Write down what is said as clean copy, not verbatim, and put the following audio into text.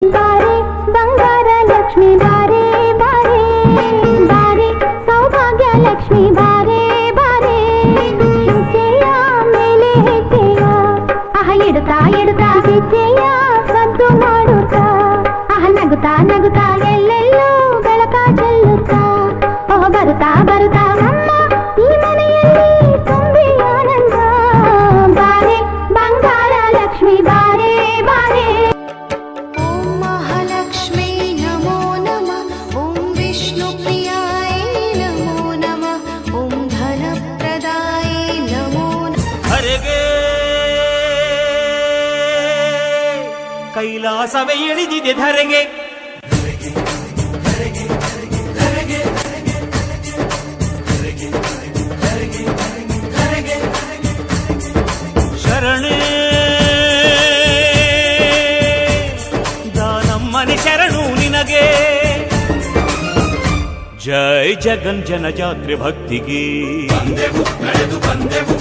ಬಾರೆ ಬಂಗಾರ ಲಕ್ಷ್ಮಿ ಬಾರೆ ಬಾರೆ ಬಾರೆ ಸೌಭಾಗ್ಯ ಲಕ್ಷ್ಮಿ ಬಾರೆ ಬಾರೆ ಹೆಜ್ಜೆಯ ಮೇಲೆ ಹೆಜ್ಜೆಯ ಇಡುತ್ತಾ ಇಡುತ್ತಾ ಹೆಜ್ಜೆಯ ಸದ್ದು ಮಾಡುತ್ತಾ ನಗುತ್ತಾ ನಗುತ್ತಾ ಎಲ್ಲೆಲ್ಲೋ ಬೆಳಕ ಚೆಲ್ಲುತ್ತಾ ಬರುತ್ತಾ ಬರುತ್ತಾ ನಮ್ಮ ಈ ಮನೆಯಲ್ಲಿ ತುಂಬಿ ಆನಂದ ಬಾರೆ ಬಂಗಾರ ಲಕ್ಷ್ಮಿ ಬಾರೆ ಬಾರೆ ಕೈಲಾಸವೇ ಇಳಿದಿದೆ ಧರೆಗೆ ಶರಣೇ ದಾನಮ್ಮನೆ ಶರಣು ನಿನಗೆ ಜೈ ಜಗನ್ ಜನಜಾತ್ರೆ ಭಕ್ತಿಗೆ ಬಂದೆವು ನಡೆದು ಬಂದೆವು